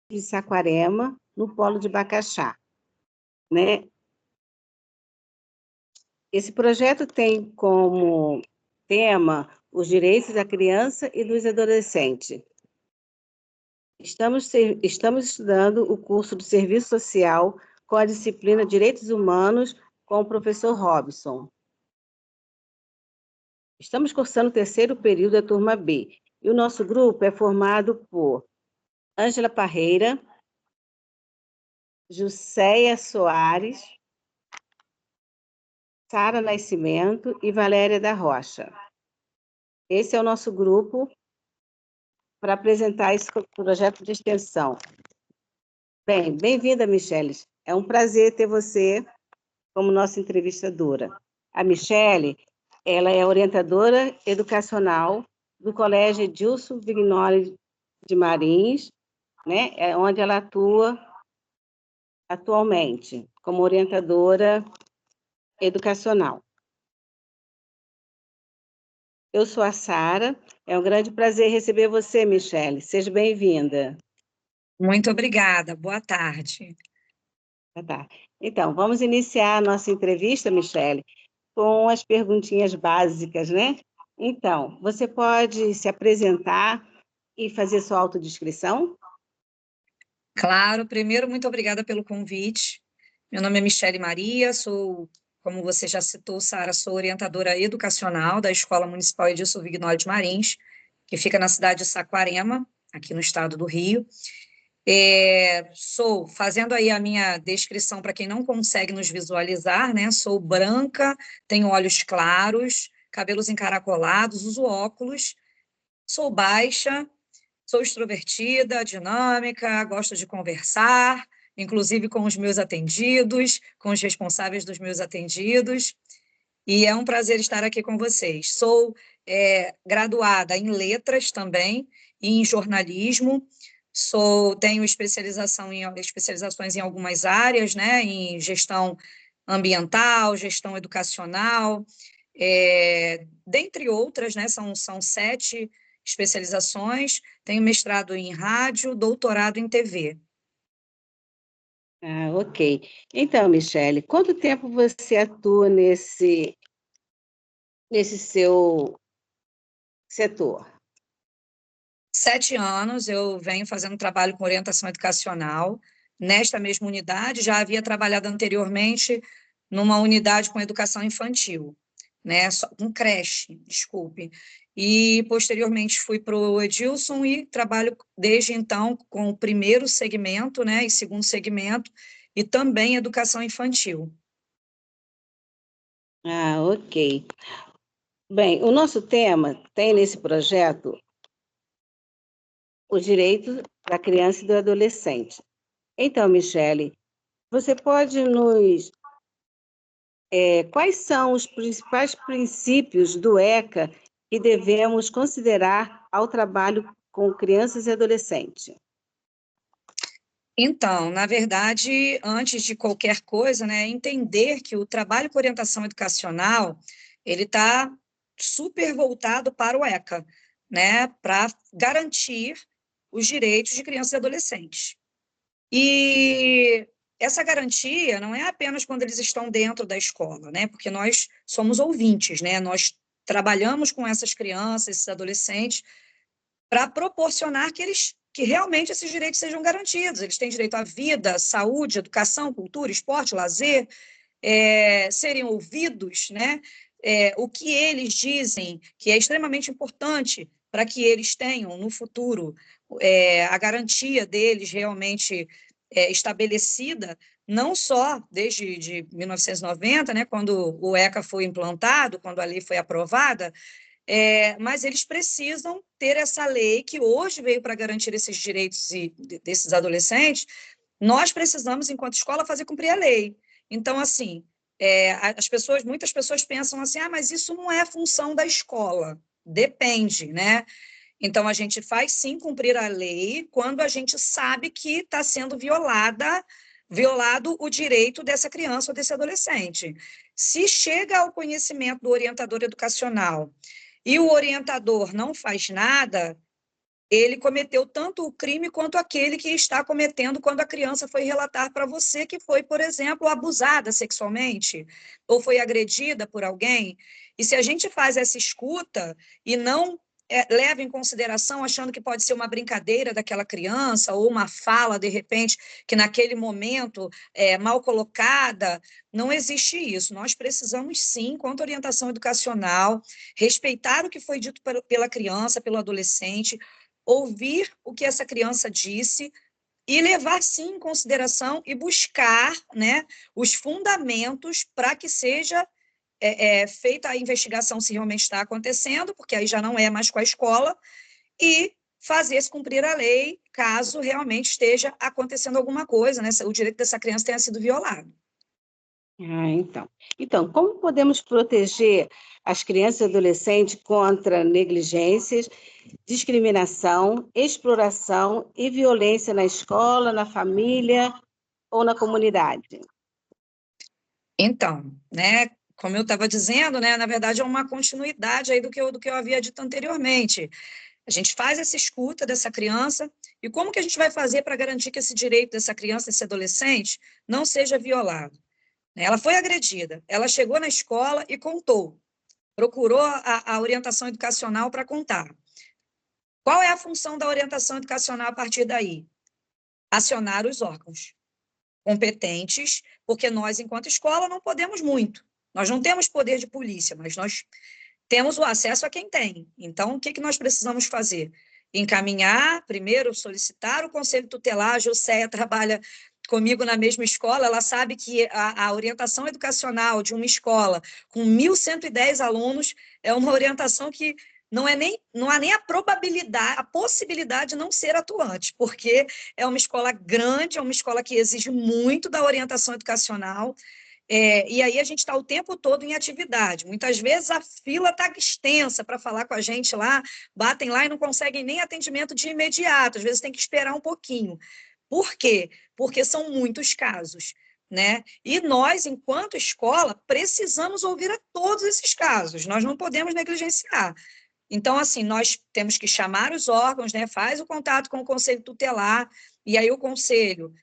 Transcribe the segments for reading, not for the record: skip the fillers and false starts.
de Saquarema, no Polo de Bacaxá, né? Esse projeto tem como tema os direitos da criança e dos adolescentes. Estamos estudando o curso de Serviço Social com a disciplina Direitos Humanos com o professor Robson. Estamos cursando o terceiro período da turma B, e o nosso grupo é formado por Ângela Parreira, Jusceia Soares, Sara Nascimento e Valéria da Rocha. Esse é o nosso grupo para apresentar esse projeto de extensão. Bem, bem-vinda, Michele. É um prazer ter você como nossa entrevistadora. A Michele, ela é orientadora educacional do Colégio Edilson Vignoli de Marins, né? É onde ela atua atualmente, como orientadora educacional. Eu sou a Sara, é um grande prazer receber você, Michele. Seja bem-vinda. Muito obrigada, boa tarde. Tá. Então, vamos iniciar a nossa entrevista, Michele, com as perguntinhas básicas, né? Então, você pode se apresentar e fazer sua autodescrição? Claro, primeiro, muito obrigada pelo convite. Meu nome é Michele Maria, sou, como você já citou, Sara, sou orientadora educacional da Escola Municipal Edilson Vignoli de Marins, que fica na cidade de Saquarema, aqui no estado do Rio. Sou, fazendo aí a minha descrição para quem não consegue nos visualizar, né? Sou branca, tenho olhos claros, cabelos encaracolados, uso óculos, sou baixa, sou extrovertida, dinâmica, gosto de conversar, inclusive com os meus atendidos, com os responsáveis dos meus atendidos, e é um prazer estar aqui com vocês. Sou graduada em letras também, e em jornalismo, tenho especializações em algumas áreas, né, em gestão ambiental, gestão educacional, dentre outras, né, são 7 especializações, tenho mestrado em rádio, doutorado em TV. Ah, ok. Então, Michele, quanto tempo você atua nesse seu setor? 7 anos eu venho fazendo trabalho com orientação educacional. Nesta mesma unidade, já havia trabalhado anteriormente numa unidade com educação infantil, né? Com creche, desculpe. E, posteriormente, fui para o Edilson e trabalho desde então com o primeiro segmento, né? E segundo segmento, e também educação infantil. Ah, ok. Bem, o nosso tema tem nesse projeto os direitos da criança e do adolescente. Então, Michele, você pode nos... quais são os principais princípios do ECA que devemos considerar ao trabalho com crianças e adolescentes? Então, na verdade, antes de qualquer coisa, né, entender que o trabalho com orientação educacional, ele está super voltado para o ECA, né, para garantir os direitos de crianças e adolescentes. E essa garantia não é apenas quando eles estão dentro da escola, né, porque nós somos ouvintes, né, nós trabalhamos com essas crianças, esses adolescentes, para proporcionar que realmente esses direitos sejam garantidos. Eles têm direito à vida, saúde, educação, cultura, esporte, lazer, serem ouvidos, né? O que eles dizem que é extremamente importante para que eles tenham no futuro a garantia deles realmente estabelecida, não só desde de 1990, né, quando o ECA foi implantado, quando a lei foi aprovada, mas eles precisam ter essa lei que hoje veio para garantir esses direitos desses adolescentes. Nós precisamos, enquanto escola, fazer cumprir a lei. Então, assim, muitas pessoas pensam assim, mas isso não é função da escola. Depende, né? Então, a gente faz sim cumprir a lei quando a gente sabe que está sendo violado o direito dessa criança ou desse adolescente. Se chega ao conhecimento do orientador educacional e o orientador não faz nada, ele cometeu tanto o crime quanto aquele que está cometendo quando a criança foi relatar para você que foi, por exemplo, abusada sexualmente ou foi agredida por alguém. E se a gente faz essa escuta e não leva em consideração, achando que pode ser uma brincadeira daquela criança ou uma fala, de repente, que naquele momento é mal colocada, não existe isso. Nós precisamos, sim, enquanto orientação educacional, respeitar o que foi dito pela criança, pelo adolescente, ouvir o que essa criança disse e levar, sim, em consideração e buscar, né, os fundamentos para que seja feita a investigação se realmente está acontecendo, porque aí já não é mais com a escola, e fazer-se cumprir a lei caso realmente esteja acontecendo alguma coisa, né, o direito dessa criança tenha sido violado. Então. Então, como podemos proteger as crianças e adolescentes contra negligências, discriminação, exploração e violência na escola, na família ou na comunidade? Então, né, como eu estava dizendo, né, na verdade é uma continuidade aí do que eu havia dito anteriormente. A gente faz essa escuta dessa criança e como que a gente vai fazer para garantir que esse direito dessa criança, desse adolescente, não seja violado? Ela foi agredida, ela chegou na escola e contou, procurou a orientação educacional para contar. Qual é a função da orientação educacional a partir daí? Acionar os órgãos competentes, porque nós, enquanto escola, não podemos muito. Nós não temos poder de polícia, mas nós temos o acesso a quem tem. Então, o que nós precisamos fazer? Encaminhar, primeiro, solicitar o conselho tutelar. A Joséia trabalha comigo na mesma escola, ela sabe que a orientação educacional de uma escola com 1.110 alunos é uma orientação que não há nem a probabilidade, a possibilidade de não ser atuante, porque é uma escola grande, é uma escola que exige muito da orientação educacional, e aí a gente está o tempo todo em atividade. Muitas vezes a fila está extensa para falar com a gente lá, batem lá e não conseguem nem atendimento de imediato, às vezes tem que esperar um pouquinho. Por quê? Porque são muitos casos, né? E nós, enquanto escola, precisamos ouvir a todos esses casos, nós não podemos negligenciar. Então, assim, nós temos que chamar os órgãos, né? Faz o contato com o conselho tutelar, e aí o conselho,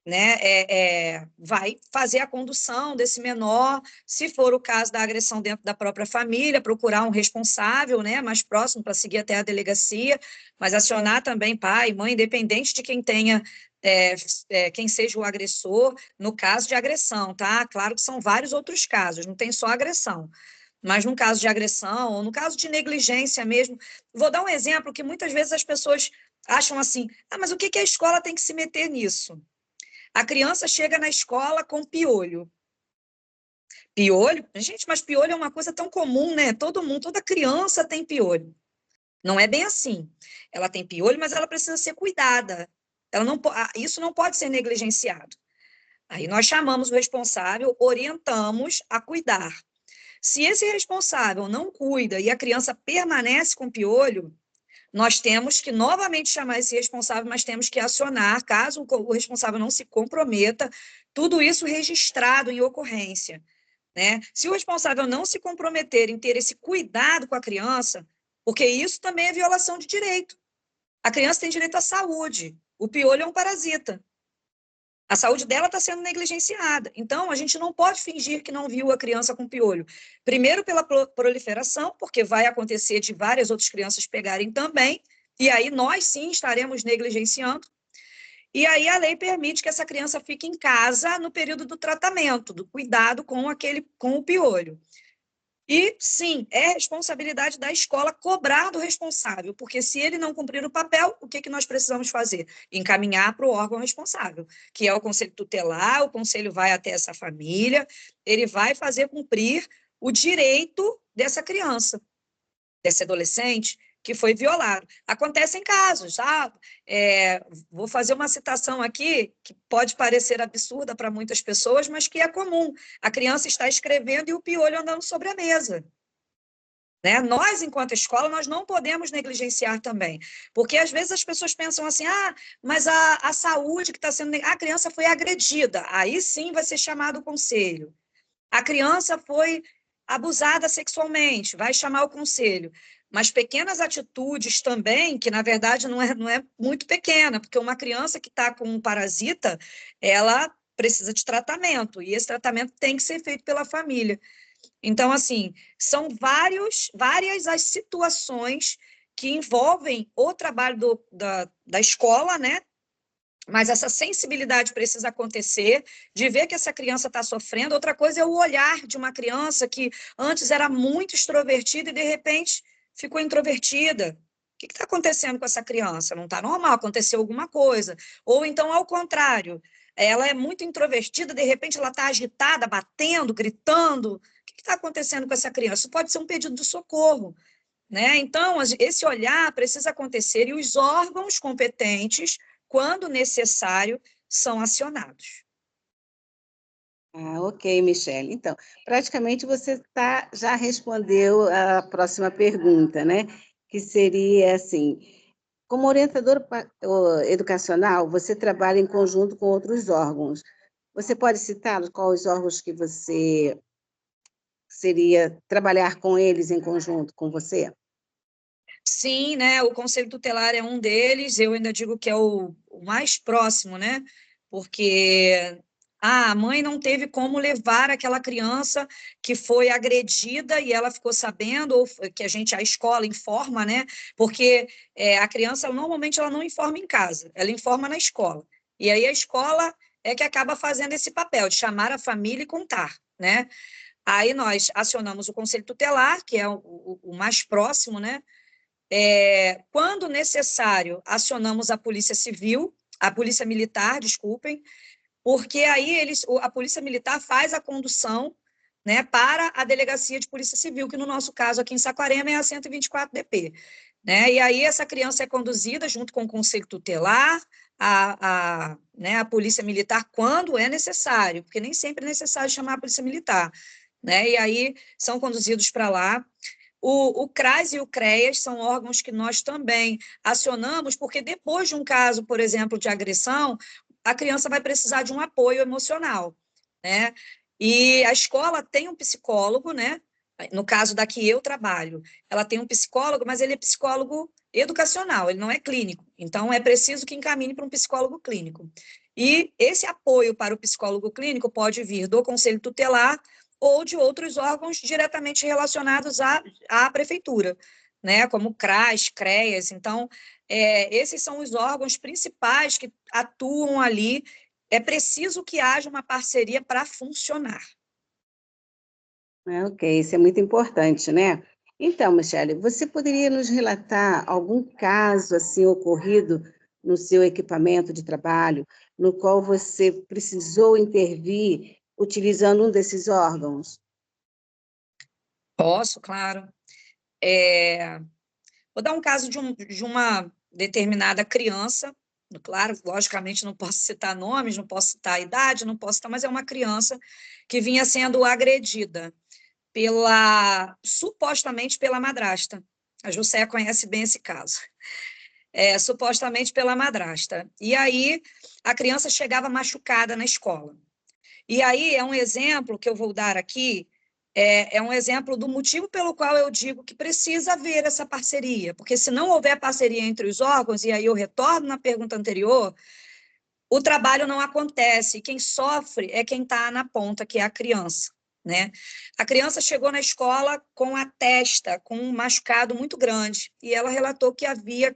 né, vai fazer a condução desse menor, se for o caso da agressão dentro da própria família, procurar um responsável, né, mais próximo para seguir até a delegacia, mas acionar também pai, mãe, independente de quem tenha, quem seja o agressor, no caso de agressão, tá? Claro que são vários outros casos, não tem só agressão. Mas no caso de agressão, ou no caso de negligência mesmo, vou dar um exemplo que muitas vezes as pessoas acham assim, mas o que a escola tem que se meter nisso? A criança chega na escola com piolho. Piolho? Gente, mas piolho é uma coisa tão comum, né? Todo mundo, toda criança tem piolho. Não é bem assim. Ela tem piolho, mas ela precisa ser cuidada. Isso não pode ser negligenciado. Aí nós chamamos o responsável, orientamos a cuidar. Se esse responsável não cuida e a criança permanece com piolho, nós temos que novamente chamar esse responsável, mas temos que acionar, caso o responsável não se comprometa, tudo isso registrado em ocorrência, né? Se o responsável não se comprometer em ter esse cuidado com a criança, porque isso também é violação de direito. A criança tem direito à saúde, o piolho é um parasita. A saúde dela está sendo negligenciada. Então, a gente não pode fingir que não viu a criança com piolho. Primeiro, pela proliferação, porque vai acontecer de várias outras crianças pegarem também, e aí nós sim estaremos negligenciando. E aí a lei permite que essa criança fique em casa no período do tratamento, do cuidado com o piolho. E, sim, é responsabilidade da escola cobrar do responsável, porque se ele não cumprir o papel, o que nós precisamos fazer? Encaminhar para o órgão responsável, que é o conselho tutelar, o conselho vai até essa família, ele vai fazer cumprir o direito dessa criança, desse adolescente, que foi violado. Acontecem casos, vou fazer uma citação aqui, que pode parecer absurda para muitas pessoas, mas que é comum. A criança está escrevendo e o piolho andando sobre a mesa. Né? Nós, enquanto escola, nós não podemos negligenciar também, porque às vezes as pessoas pensam assim, mas a saúde que está sendo... A criança foi agredida, aí sim vai ser chamado o conselho. A criança foi abusada sexualmente, vai chamar o conselho. mas pequenas atitudes também, que na verdade não é muito pequena, porque uma criança que está com um parasita, ela precisa de tratamento, e esse tratamento tem que ser feito pela família. Então, assim, são várias as situações que envolvem o trabalho da escola, né? Mas essa sensibilidade precisa acontecer, de ver que essa criança está sofrendo. Outra coisa é o olhar de uma criança que antes era muito extrovertida e, de repente, ficou introvertida. O que está acontecendo com essa criança? Não está normal, aconteceu alguma coisa. Ou então, ao contrário, ela é muito introvertida, de repente ela está agitada, batendo, gritando. O que está acontecendo com essa criança? Isso pode ser um pedido de socorro. Né? Então, esse olhar precisa acontecer e os órgãos competentes, quando necessário, são acionados. Ah, ok, Michele. Então, praticamente você já respondeu a próxima pergunta, né? Que seria assim: como orientador educacional, você trabalha em conjunto com outros órgãos. Você pode citar quais órgãos que você seria trabalhar com eles em conjunto com você? Sim, né? O Conselho Tutelar é um deles, eu ainda digo que é o mais próximo, né? Porque a mãe não teve como levar aquela criança que foi agredida e ela ficou sabendo, ou que a escola informa, né? Porque a criança, normalmente, ela não informa em casa, ela informa na escola. E aí a escola é que acaba fazendo esse papel de chamar a família e contar, né? Aí nós acionamos o Conselho Tutelar, que é o mais próximo, né? Quando necessário, acionamos a Polícia Civil, a Polícia Militar, desculpem, porque aí a Polícia Militar faz a condução, né, para a Delegacia de Polícia Civil, que no nosso caso aqui em Saquarema é a 124 DP. Né? E aí essa criança é conduzida junto com o Conselho Tutelar, né, a Polícia Militar, quando é necessário, porque nem sempre é necessário chamar a Polícia Militar. Né? E aí são conduzidos para lá. O CRAS e o CREAS são órgãos que nós também acionamos, porque depois de um caso, por exemplo, de agressão, a criança vai precisar de um apoio emocional, né? E a escola tem um psicólogo, né? No caso da que eu trabalho, ela tem um psicólogo, mas ele é psicólogo educacional, ele não é clínico. Então, é preciso que encaminhe para um psicólogo clínico. E esse apoio para o psicólogo clínico pode vir do Conselho Tutelar ou de outros órgãos diretamente relacionados à prefeitura, né? Como CRAS, CREAS. Então, esses são os órgãos principais que atuam ali. É preciso que haja uma parceria para funcionar. Ok, isso é muito importante, né? Então, Michele, você poderia nos relatar algum caso assim ocorrido no seu equipamento de trabalho, no qual você precisou intervir utilizando um desses órgãos? Posso, claro. Vou dar um caso de uma determinada criança, claro, logicamente não posso citar nomes, não posso citar a idade, não posso citar, mas é uma criança que vinha sendo agredida supostamente pela madrasta. A Jusceia conhece bem esse caso. Supostamente pela madrasta. E aí a criança chegava machucada na escola. E aí é um exemplo que eu vou dar aqui, é um exemplo do motivo pelo qual eu digo que precisa haver essa parceria, porque se não houver parceria entre os órgãos, e aí eu retorno na pergunta anterior, o trabalho não acontece, e quem sofre é quem está na ponta, que é a criança. Né? A criança chegou na escola com a testa, com um machucado muito grande, e ela relatou que havia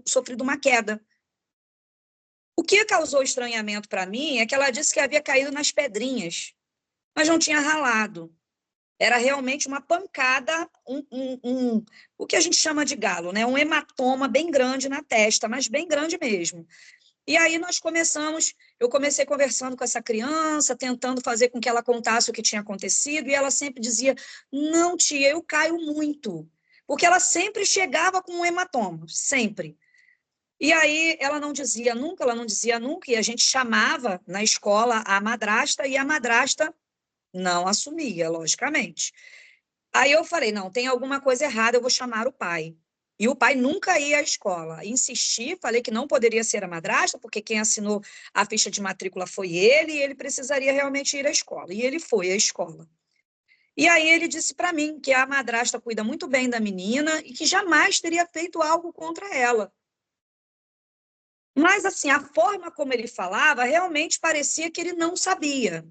sofrido uma queda. O que causou estranhamento para mim é que ela disse que havia caído nas pedrinhas, mas não tinha ralado. Era realmente uma pancada, o que a gente chama de galo, né? Um hematoma bem grande na testa, mas bem grande mesmo. E aí eu comecei conversando com essa criança, tentando fazer com que ela contasse o que tinha acontecido, e ela sempre dizia, não, tia, eu caio muito. Porque ela sempre chegava com um hematoma, sempre. E aí ela não dizia nunca, e a gente chamava na escola a madrasta, e a madrasta não assumia, logicamente. Aí eu falei, não, tem alguma coisa errada, eu vou chamar o pai. E o pai nunca ia à escola. Insisti, falei que não poderia ser a madrasta, porque quem assinou a ficha de matrícula foi ele, e ele precisaria realmente ir à escola. E ele foi à escola. E aí ele disse para mim que a madrasta cuida muito bem da menina e que jamais teria feito algo contra ela. Mas, assim, a forma como ele falava realmente parecia que ele não sabia.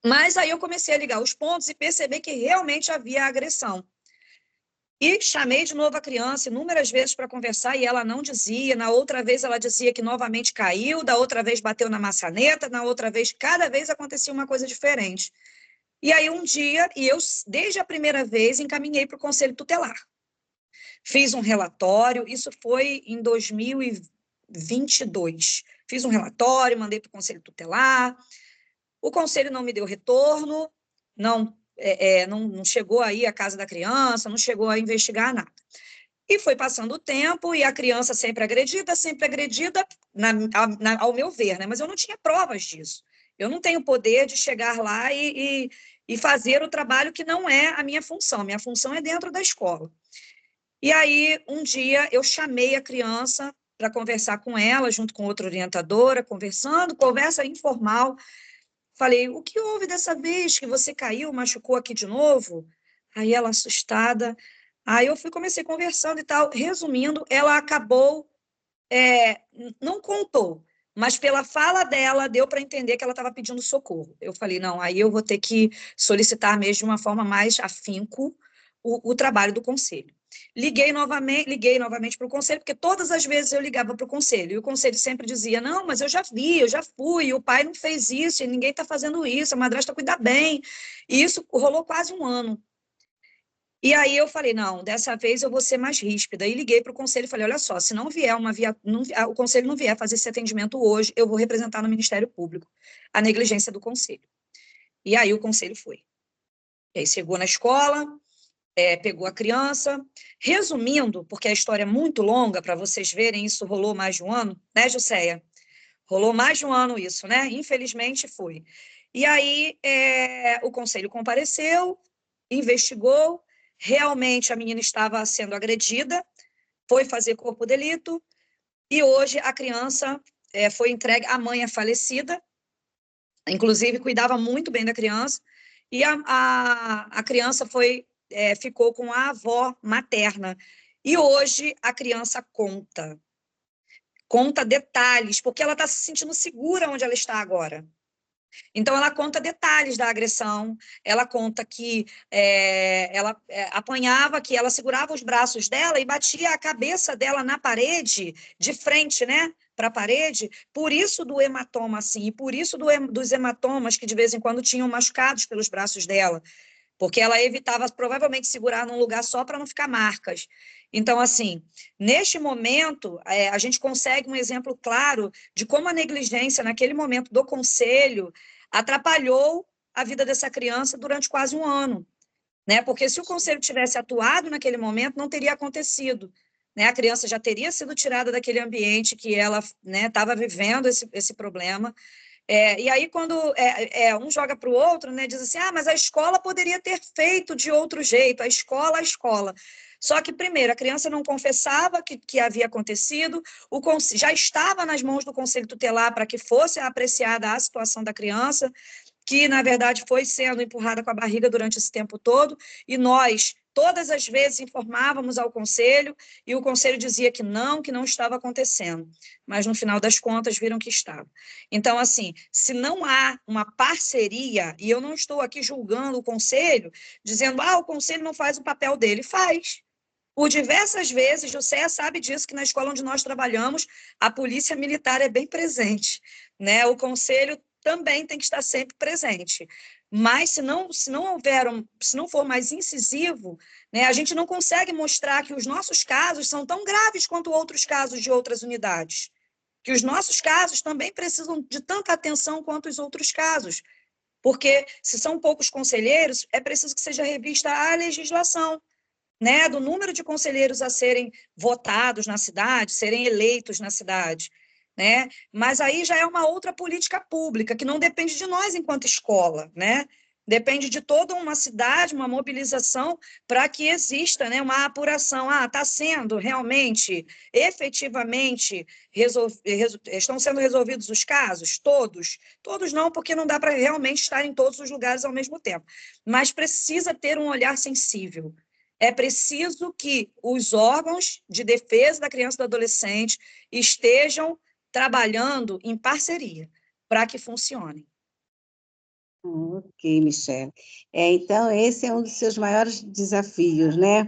Mas aí eu comecei a ligar os pontos e perceber que realmente havia agressão. E chamei de novo a criança inúmeras vezes para conversar e ela não dizia. Na outra vez ela dizia que novamente caiu, da outra vez bateu na maçaneta, na outra vez, cada vez acontecia uma coisa diferente. E aí um dia, e eu, desde a primeira vez, encaminhei para o Conselho Tutelar. Fiz um relatório, isso foi em 2022. Fiz um relatório, mandei para o Conselho Tutelar. O Conselho não me deu retorno, não chegou aí à casa da criança, não chegou a investigar nada. E foi passando o tempo, e a criança sempre agredida, ao meu ver, né? Mas eu não tinha provas disso. Eu não tenho poder de chegar lá e fazer o trabalho que não é a minha função. Minha função é dentro da escola. E aí, um dia, eu chamei a criança para conversar com ela, junto com outra orientadora, conversa informal. Falei, o que houve dessa vez que você caiu, machucou aqui de novo? Aí ela, assustada. Aí eu comecei conversando e tal. Resumindo, ela acabou, não contou, mas pela fala dela, deu para entender que ela estava pedindo socorro. Eu falei, não, aí eu vou ter que solicitar mesmo de uma forma mais afinco o trabalho do conselho. Liguei novamente para o conselho, porque todas as vezes eu ligava para o conselho, e o conselho sempre dizia, não, mas eu já vi, eu já fui, o pai não fez isso, e ninguém está fazendo isso, a madrasta cuida bem. E isso rolou quase um ano. E aí eu falei, não, dessa vez eu vou ser mais ríspida. E liguei para o conselho e falei, olha só, se não vier o conselho não vier fazer esse atendimento hoje, eu vou representar no Ministério Público a negligência do conselho. E aí o conselho foi. E aí chegou na escola, pegou a criança. Resumindo, porque a história é muito longa, para vocês verem, isso rolou mais de um ano, né, Jusceia? Rolou mais de um ano isso, né? Infelizmente foi. E aí o conselho compareceu, investigou, realmente a menina estava sendo agredida, foi fazer corpo de delito, e hoje a criança foi entregue, a mãe é falecida, inclusive cuidava muito bem da criança, e a criança ficou com a avó materna. E hoje a criança conta detalhes, porque ela está se sentindo segura onde ela está agora. Então, ela conta detalhes da agressão, ela conta que ela apanhava, que ela segurava os braços dela e batia a cabeça dela na parede, de frente, né, para a parede, por isso do hematoma, assim, e por isso dos hematomas que de vez em quando tinham machucados pelos braços dela, porque ela evitava provavelmente segurar num lugar só para não ficar marcas. Então, assim, neste momento, a gente consegue um exemplo claro de como a negligência, naquele momento do conselho, atrapalhou a vida dessa criança durante quase um ano, né? Porque se o conselho tivesse atuado naquele momento, não teria acontecido, né? A criança já teria sido tirada daquele ambiente que ela estava vivendo esse problema. E aí, quando um joga para o outro, né, diz assim, mas a escola poderia ter feito de outro jeito, a escola. Só que, primeiro, a criança não confessava que havia acontecido, já estava nas mãos do Conselho Tutelar para que fosse apreciada a situação da criança, que, na verdade, foi sendo empurrada com a barriga durante esse tempo todo, e nós, todas as vezes, informávamos ao Conselho, e o Conselho dizia que não estava acontecendo, mas, no final das contas, viram que estava. Então, assim, se não há uma parceria, e eu não estou aqui julgando o Conselho, dizendo, o Conselho não faz o papel dele, faz. Por diversas vezes, José sabe disso, que na escola onde nós trabalhamos, a polícia militar é bem presente, né? O Conselho também tem que estar sempre presente. Mas se não for mais incisivo, né, a gente não consegue mostrar que os nossos casos são tão graves quanto outros casos de outras unidades. Que os nossos casos também precisam de tanta atenção quanto os outros casos. Porque se são poucos conselheiros, é preciso que seja revista a legislação, né, do número de conselheiros a serem votados na cidade, serem eleitos na cidade, né? Mas aí já é uma outra política pública que não depende de nós enquanto escola, né? Depende de toda uma cidade, uma mobilização, para que exista, né, uma apuração. Está sendo realmente, efetivamente, estão sendo resolvidos os casos? Todos? Todos não, porque não dá para realmente estar em todos os lugares ao mesmo tempo. Mas precisa ter um olhar sensível. É preciso que os órgãos de defesa da criança e do adolescente estejam trabalhando em parceria para que funcione. Ok, Michele. Então, esse é um dos seus maiores desafios, né?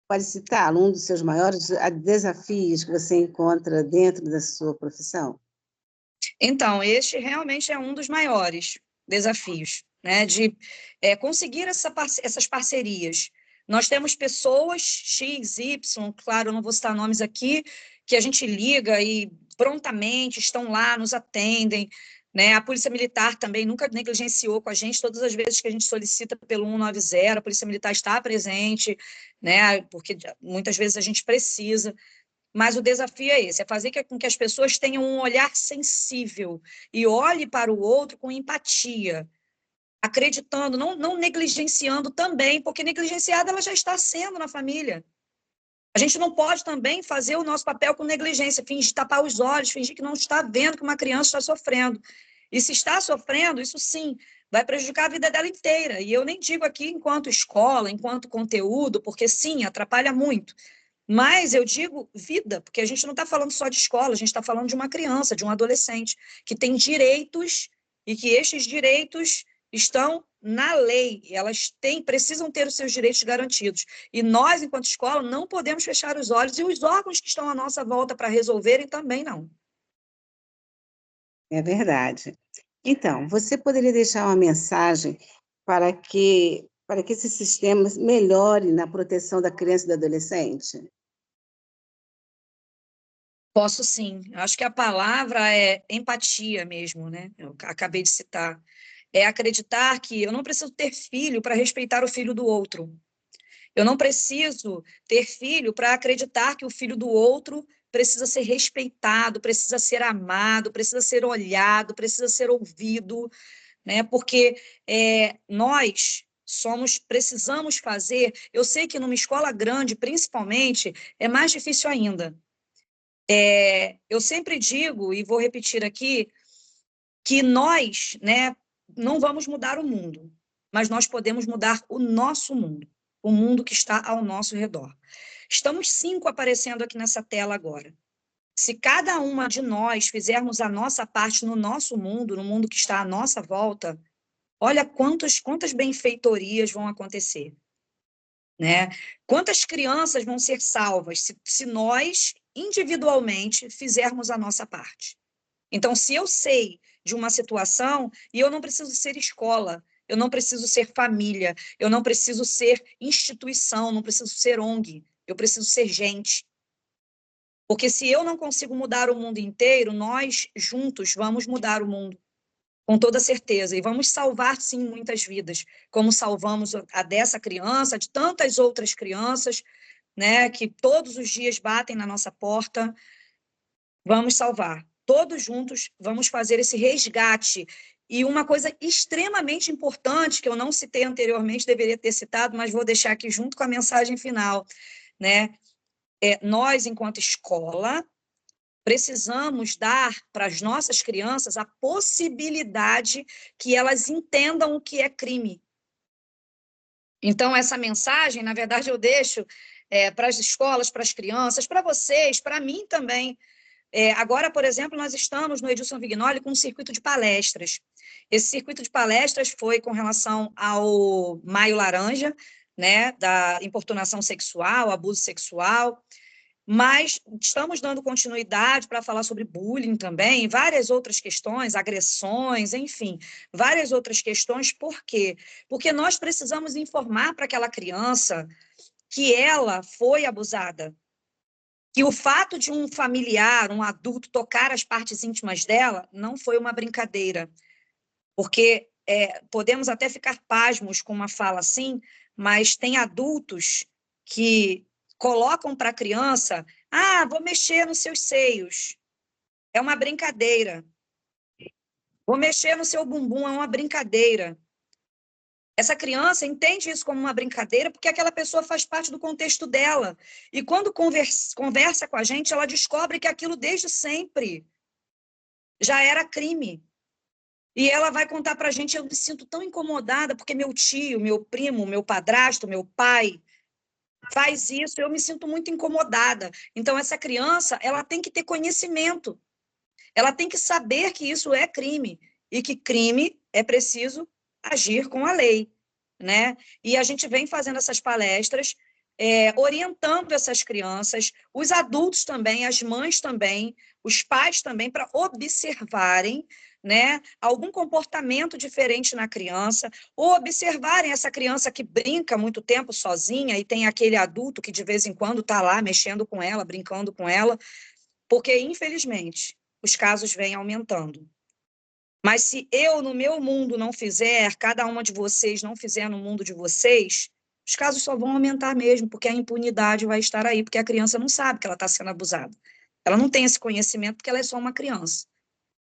Pode citar um dos seus maiores desafios que você encontra dentro da sua profissão? Então, este realmente é um dos maiores desafios, né? De conseguir essas parcerias. Nós temos pessoas X, Y, claro, eu não vou citar nomes aqui, que a gente liga e prontamente estão lá, nos atendem, né? A Polícia Militar também nunca negligenciou com a gente, todas as vezes que a gente solicita pelo 190, a Polícia Militar está presente, né? Porque muitas vezes a gente precisa. Mas o desafio é esse, é fazer com que as pessoas tenham um olhar sensível e olhe para o outro com empatia, acreditando, não negligenciando também, porque negligenciada ela já está sendo na família. A gente não pode também fazer o nosso papel com negligência, fingir tapar os olhos, fingir que não está vendo que uma criança está sofrendo. E se está sofrendo, isso sim, vai prejudicar a vida dela inteira. E eu nem digo aqui enquanto escola, enquanto conteúdo, porque sim, atrapalha muito. Mas eu digo vida, porque a gente não está falando só de escola, a gente está falando de uma criança, de um adolescente, que tem direitos e que estes direitos estão na lei, elas precisam ter os seus direitos garantidos. E nós, enquanto escola, não podemos fechar os olhos, e os órgãos que estão à nossa volta para resolverem também não. É verdade. Então, você poderia deixar uma mensagem para que esse sistema melhore na proteção da criança e do adolescente? Posso sim. Acho que a palavra é empatia mesmo, né? Eu acabei de citar. É acreditar que eu não preciso ter filho para respeitar o filho do outro. Eu não preciso ter filho para acreditar que o filho do outro precisa ser respeitado, precisa ser amado, precisa ser olhado, precisa ser ouvido, né? Porque nós precisamos fazer. Eu sei que numa escola grande, principalmente, é mais difícil ainda. Eu sempre digo, e vou repetir aqui, que nós, né, não vamos mudar o mundo, mas nós podemos mudar o nosso mundo, o mundo que está ao nosso redor. Estamos 5 aparecendo aqui nessa tela agora. Se cada uma de nós fizermos a nossa parte no nosso mundo, no mundo que está à nossa volta, olha quantas benfeitorias vão acontecer, né? Quantas crianças vão ser salvas se nós, individualmente, fizermos a nossa parte. Então, se eu sei de uma situação, e eu não preciso ser escola, eu não preciso ser família, eu não preciso ser instituição, não preciso ser ONG, eu preciso ser gente. Porque se eu não consigo mudar o mundo inteiro, nós juntos vamos mudar o mundo, com toda certeza, e vamos salvar, sim, muitas vidas, como salvamos a dessa criança, de tantas outras crianças, né, que todos os dias batem na nossa porta. Vamos salvar. Todos juntos vamos fazer esse resgate. E uma coisa extremamente importante, que eu não citei anteriormente, deveria ter citado, mas vou deixar aqui junto com a mensagem final, né? Nós, enquanto escola, precisamos dar para as nossas crianças a possibilidade que elas entendam o que é crime. Então, essa mensagem, na verdade, eu deixo para as escolas, para as crianças, para vocês, para mim também. Agora, por exemplo, nós estamos no Edilson Vignoli com um circuito de palestras. Esse circuito de palestras foi com relação ao Maio Laranja, né, da importunação sexual, abuso sexual, mas estamos dando continuidade para falar sobre bullying também, várias outras questões, agressões, enfim, várias outras questões. Por quê? Porque nós precisamos informar para aquela criança que ela foi abusada, que o fato de um familiar, um adulto, tocar as partes íntimas dela não foi uma brincadeira, porque podemos até ficar pasmos com uma fala assim, mas tem adultos que colocam para a criança, vou mexer nos seus seios, é uma brincadeira. Vou mexer no seu bumbum, é uma brincadeira. Essa criança entende isso como uma brincadeira porque aquela pessoa faz parte do contexto dela. E quando conversa com a gente, ela descobre que aquilo desde sempre já era crime. E ela vai contar para a gente, eu me sinto tão incomodada porque meu tio, meu primo, meu padrasto, meu pai faz isso, eu me sinto muito incomodada. Então, essa criança, ela tem que ter conhecimento. Ela tem que saber que isso é crime e que crime é preciso agir com a lei, né? E a gente vem fazendo essas palestras, orientando essas crianças, os adultos também, as mães também, os pais também, para observarem, né, algum comportamento diferente na criança, ou observarem essa criança que brinca muito tempo sozinha e tem aquele adulto que de vez em quando está lá mexendo com ela, brincando com ela, porque, infelizmente, os casos vêm aumentando. Mas se eu, no meu mundo, não fizer, cada uma de vocês não fizer no mundo de vocês, os casos só vão aumentar mesmo, porque a impunidade vai estar aí, porque a criança não sabe que ela está sendo abusada. Ela não tem esse conhecimento porque ela é só uma criança.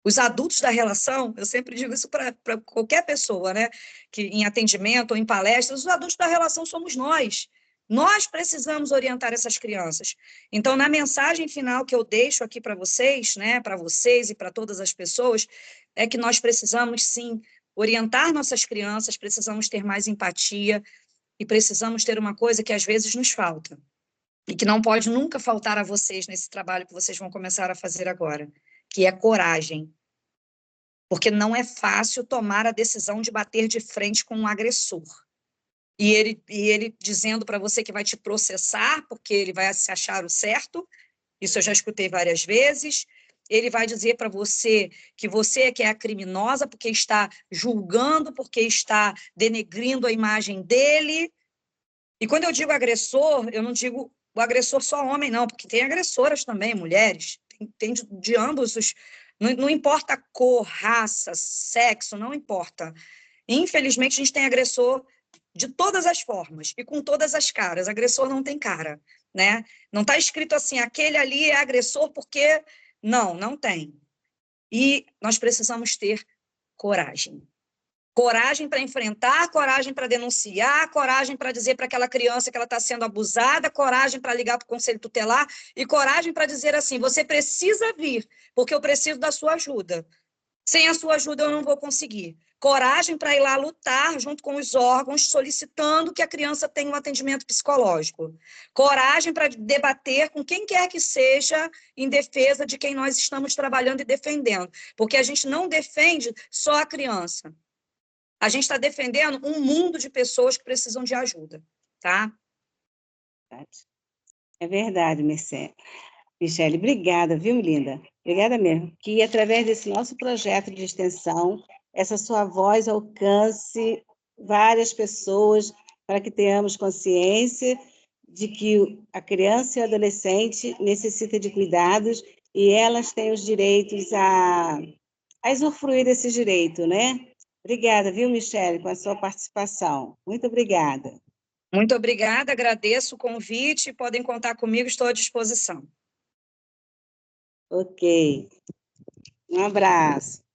Os adultos da relação, eu sempre digo isso para qualquer pessoa, né, que em atendimento ou em palestras, os adultos da relação somos nós. Nós precisamos orientar essas crianças. Então, na mensagem final que eu deixo aqui para vocês, né, para vocês e para todas as pessoas, é que nós precisamos, sim, orientar nossas crianças, precisamos ter mais empatia e precisamos ter uma coisa que às vezes nos falta e que não pode nunca faltar a vocês nesse trabalho que vocês vão começar a fazer agora, que é coragem. Porque não é fácil tomar a decisão de bater de frente com um agressor. E ele dizendo para você que vai te processar, porque ele vai se achar o certo, isso eu já escutei várias vezes. Ele vai dizer para você é que é a criminosa, porque está julgando, porque está denegrindo a imagem dele. E quando eu digo agressor, eu não digo o agressor só homem, não, porque tem agressoras também, mulheres, tem de ambos os. Não importa a cor, raça, sexo, não importa. Infelizmente, a gente tem agressor de todas as formas e com todas as caras. Agressor não tem cara, né? Não está escrito assim, aquele ali é agressor porque... Não, não tem. E nós precisamos ter coragem. Coragem para enfrentar, coragem para denunciar, coragem para dizer para aquela criança que ela está sendo abusada, coragem para ligar para o conselho tutelar e coragem para dizer assim, você precisa vir, porque eu preciso da sua ajuda. Sem a sua ajuda eu não vou conseguir. Coragem para ir lá lutar junto com os órgãos, solicitando que a criança tenha um atendimento psicológico. Coragem para debater com quem quer que seja em defesa de quem nós estamos trabalhando e defendendo. Porque a gente não defende só a criança. A gente está defendendo um mundo de pessoas que precisam de ajuda, tá? É verdade, Michele, obrigada, viu, linda? Obrigada mesmo. Que através desse nosso projeto de extensão, essa sua voz alcance várias pessoas para que tenhamos consciência de que a criança e o adolescente necessitam de cuidados e elas têm os direitos a usufruir desse direito, né? Obrigada, viu, Michele, com a sua participação. Muito obrigada. Muito obrigada, agradeço o convite, podem contar comigo, estou à disposição. Ok. Um abraço.